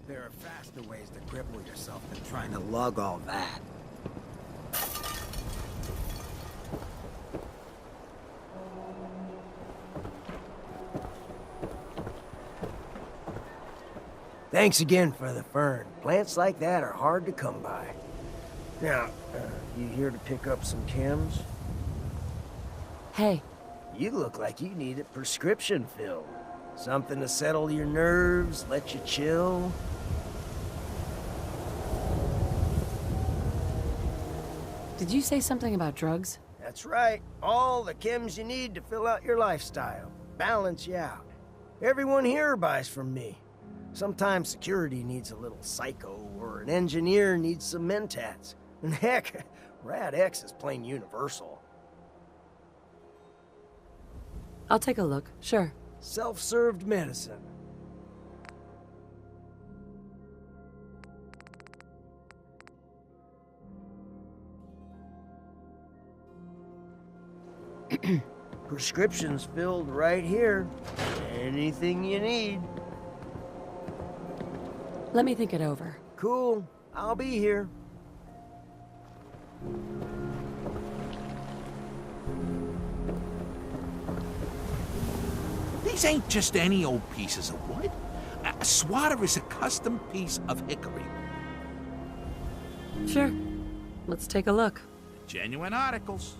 There are faster ways to cripple yourself than trying to lug all that. Thanks again for the fern. Plants like that are hard to come by. Now, you here to pick up some chems? Hey, You look like you need a prescription filled. Something to settle your nerves, let you chill. did you say something about drugs? That's right. All the chems you need to fill out your lifestyle. Balance you out. Everyone here buys from me. Sometimes security needs a little psycho, or an engineer needs some mentats. And heck, Rad X is plain universal. I'll take a look, sure. Self-served medicine. Prescriptions filled right here. Anything you need. Let me think it over. Cool. I'll be here. These ain't just any old pieces of wood. A swatter is a custom piece of hickory. Sure. Let's take a look. Genuine articles.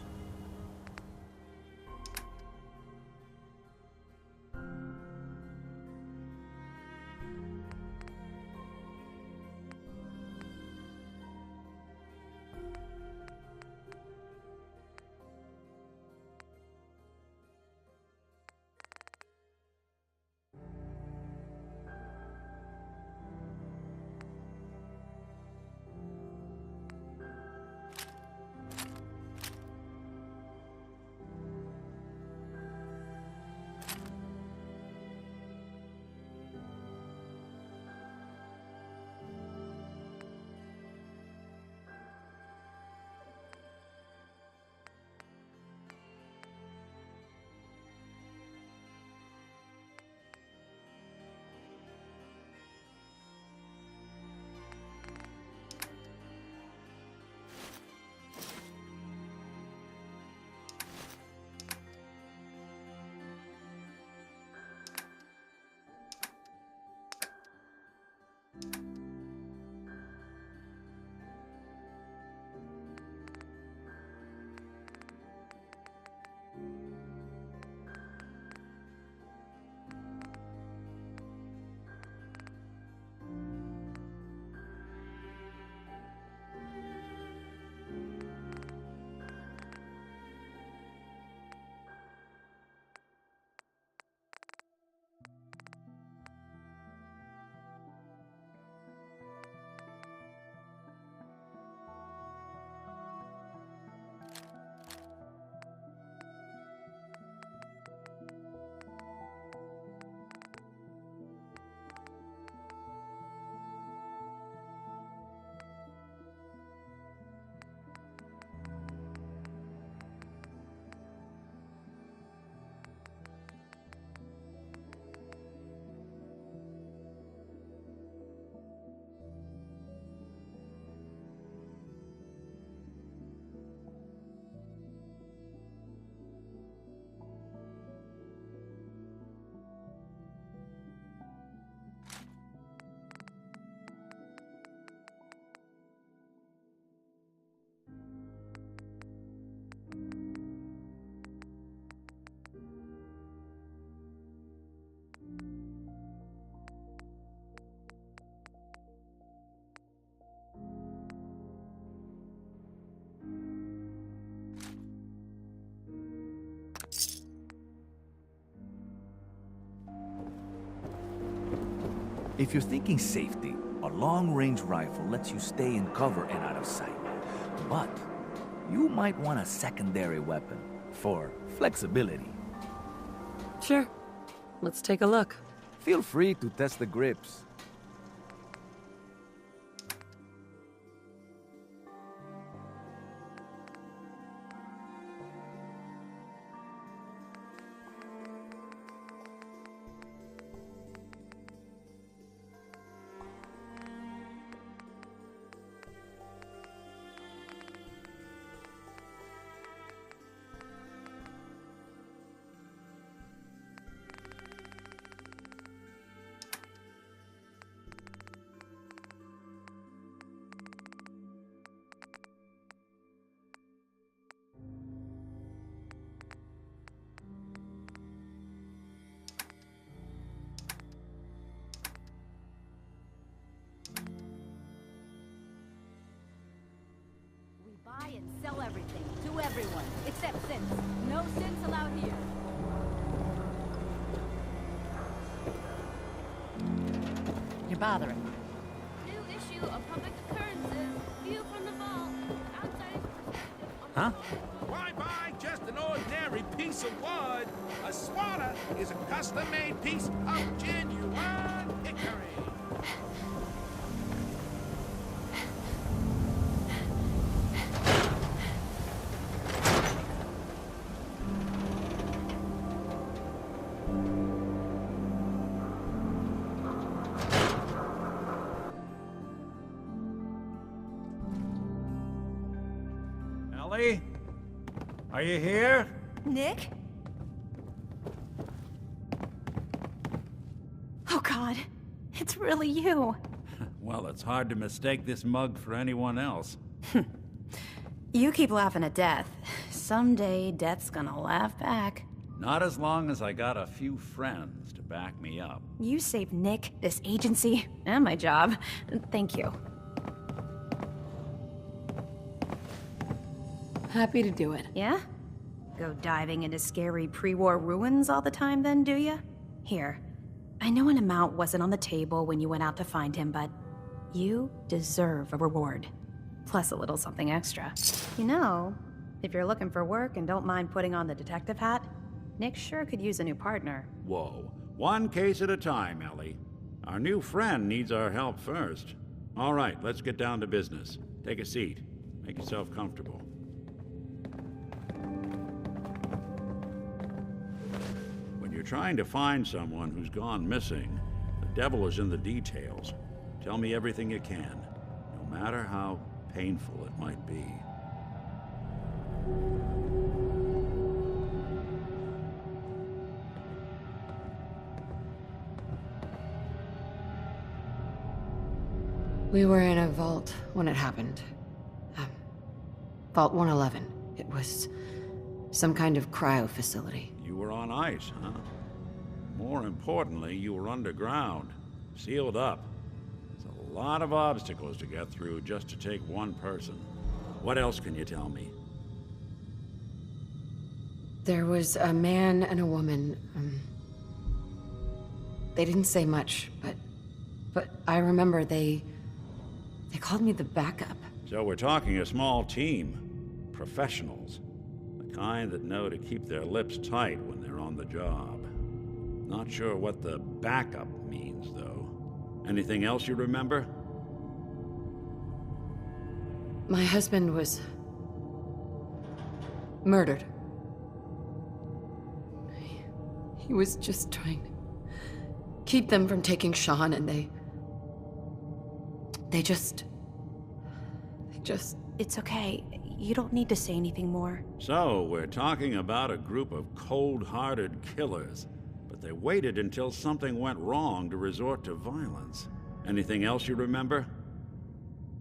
If you're thinking safety, a long-range rifle lets you stay in cover and out of sight. But you might want a secondary weapon for flexibility. Sure. Let's take a look. Feel free to test the grips. sell everything to everyone, except synths. No synths allowed here. You're bothering me. New issue of Public Occurrences. View from the vault. Outside. Huh? Why buy just an ordinary piece of wood? A swatter is a custom-made piece of genuine hickory. Ellie? Are you here? Nick? Oh God, it's really you. Well, it's hard to mistake this mug for anyone else. You keep laughing at death. Someday, death's gonna laugh back. Not as long as I got a few friends to back me up. You saved Nick, this agency, and my job. Thank you. Happy to do it. Yeah? Go diving into scary pre-war ruins all the time then, do ya? Here, I know an amount wasn't on the table when you went out to find him, but you deserve a reward. Plus a little something extra. You know, if you're looking for work and don't mind putting on the detective hat, Nick sure could use a new partner. Whoa. One case at a time, Ellie. Our new friend needs our help first. All right, let's get down to business. Take a seat. Make yourself comfortable. When you're trying to find someone who's gone missing, the devil is in the details. Tell me everything you can, no matter how painful it might be. We were in a vault when it happened. Vault 111. It was some kind of cryo facility. You were on ice, huh? More importantly, you were underground, sealed up. It's a lot of obstacles to get through just to take one person. What else can you tell me? There was a man and a woman. They didn't say much, but I remember they called me the backup. So we're talking a small team. Professionals. The kind that know to keep their lips tight when they're on the job. Not sure what the backup means, though. Anything else you remember? My husband was murdered. He was just trying to keep them from taking Sean, and they just... It's okay. You don't need to say anything more. So, we're talking about a group of cold-hearted killers, but they waited until something went wrong to resort to violence. Anything else you remember?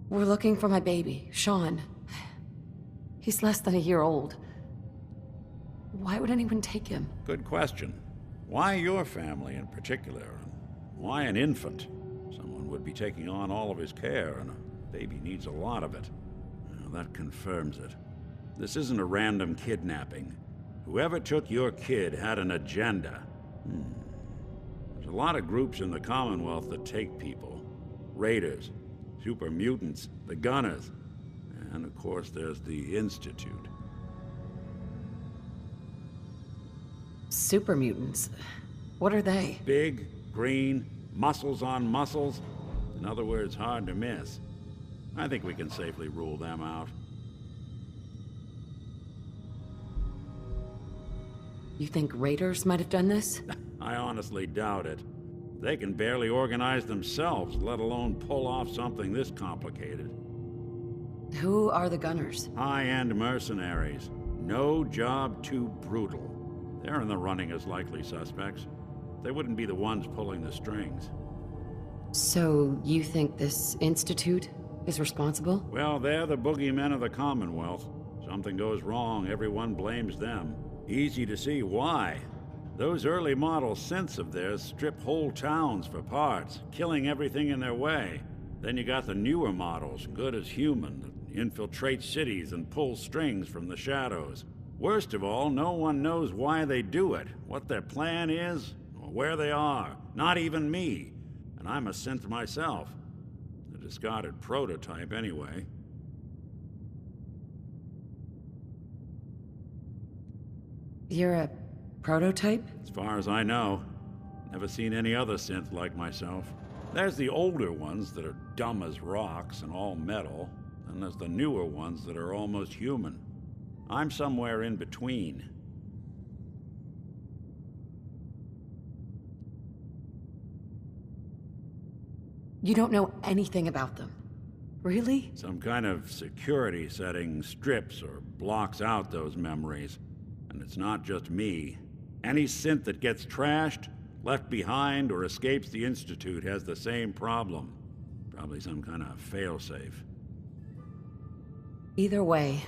We're looking for my baby, Sean. He's less than a year old. Why would anyone take him? Good question. Why your family in particular? And why an infant? Someone would be taking on all of his care, and a baby needs a lot of it. Well, that confirms it. This isn't a random kidnapping. Whoever took your kid had an agenda. There's a lot of groups in the Commonwealth that take people. Raiders, super mutants, the Gunners, and of course there's the Institute. Super mutants? What are they? Big, green, muscles on muscles. In other words, hard to miss. I think we can safely rule them out. You think raiders might have done this? I honestly doubt it. They can barely organize themselves, let alone pull off something this complicated. Who are the Gunners? High-end mercenaries. No job too brutal. They're in the running as likely suspects. They wouldn't be the ones pulling the strings. So, you think this Institute is responsible? Well, they're the boogeymen of the Commonwealth. Something goes wrong, everyone blames them. Easy to see why. Those early model synths of theirs strip whole towns for parts, killing everything in their way. Then you got the newer models, good as human, that infiltrate cities and pull strings from the shadows. Worst of all, no one knows why they do it, what their plan is, or where they are. Not even me. And I'm a synth myself. A discarded prototype, anyway. You're a prototype? As far as I know. Never seen any other synth like myself. There's the older ones that are dumb as rocks and all metal, and there's the newer ones that are almost human. I'm somewhere in between. You don't know anything about them. Really? Some kind of security setting strips or blocks out those memories. And it's not just me. Any synth that gets trashed, left behind, or escapes the Institute has the same problem. Probably some kind of failsafe. Either way,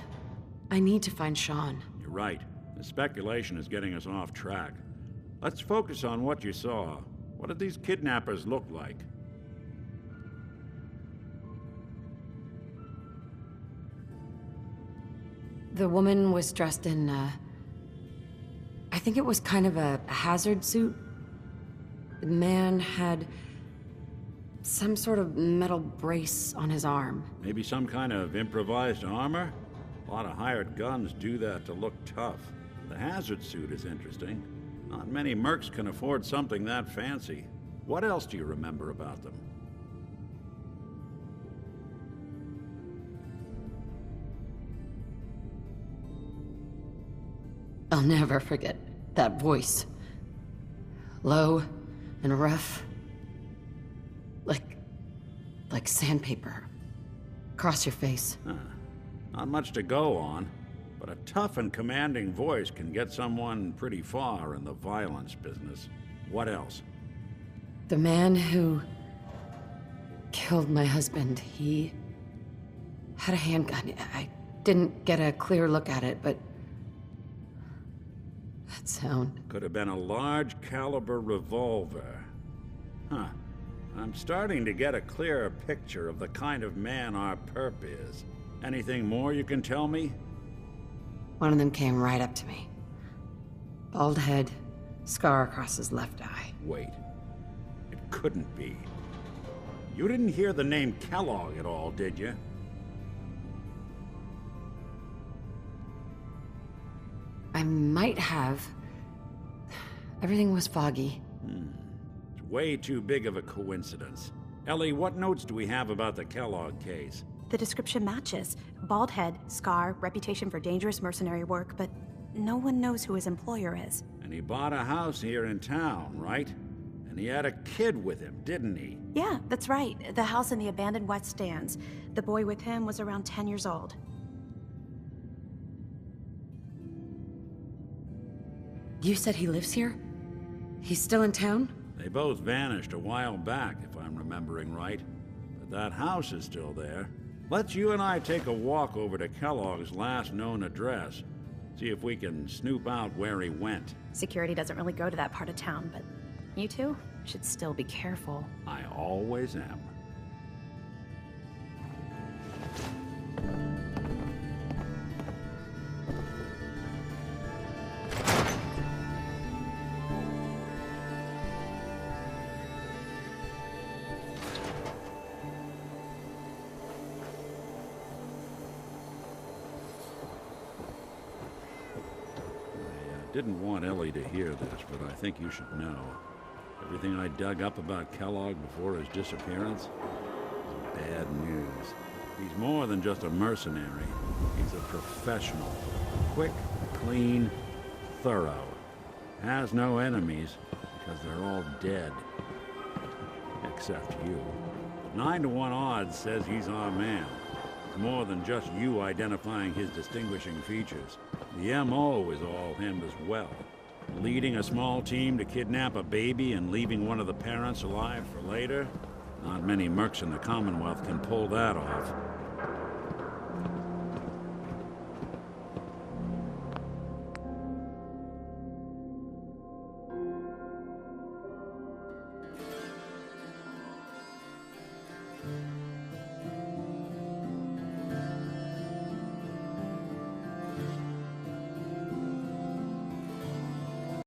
I need to find Sean. You're right. The speculation is getting us off track. Let's focus on what you saw. What did these kidnappers look like? The woman was dressed in, I think it was kind of a hazard suit. The man had some sort of metal brace on his arm. Maybe some kind of improvised armor? A lot of hired guns do that to look tough. The hazard suit is interesting. Not many mercs can afford something that fancy. What else do you remember about them? I'll never forget that voice. Low and rough. Like sandpaper. Across your face. Huh. Not much to go on, but a tough and commanding voice can get someone pretty far in the violence business. What else? The man who killed my husband, he had a handgun. I didn't get a clear look at it, but that sound. Could have been a large caliber revolver. Huh. I'm starting to get a clearer picture of the kind of man our perp is. Anything more you can tell me? One of them came right up to me. Bald head, scar across his left eye. Wait. It couldn't be. You didn't hear the name Kellogg at all, did you? I might have. Everything was foggy. It's way too big of a coincidence. Ellie, what notes do we have about the Kellogg case? The description matches. Bald head, scar, reputation for dangerous mercenary work, but no one knows who his employer is. And he bought a house here in town, right? And he had a kid with him, didn't he? Yeah, that's right. The house in the abandoned West Stands. The boy with him was around 10 years old. You said he lives here? He's still in town? They both vanished a while back, if I'm remembering right. But that house is still there. Let's you and I take a walk over to Kellogg's last known address. See if we can snoop out where he went. Security doesn't really go to that part of town, but you two should still be careful. I always am. Didn't want Ellie to hear this, but I think you should know. Everything I dug up about Kellogg before his disappearance is bad news. He's more than just a mercenary. He's a professional. Quick, clean, thorough. Has no enemies because they're all dead. Except you. 9-to-1 odds says he's our man. It's more than just you identifying his distinguishing features. The M.O. is all him as well. Leading a small team to kidnap a baby and leaving one of the parents alive for later? Not many mercs in the Commonwealth can pull that off.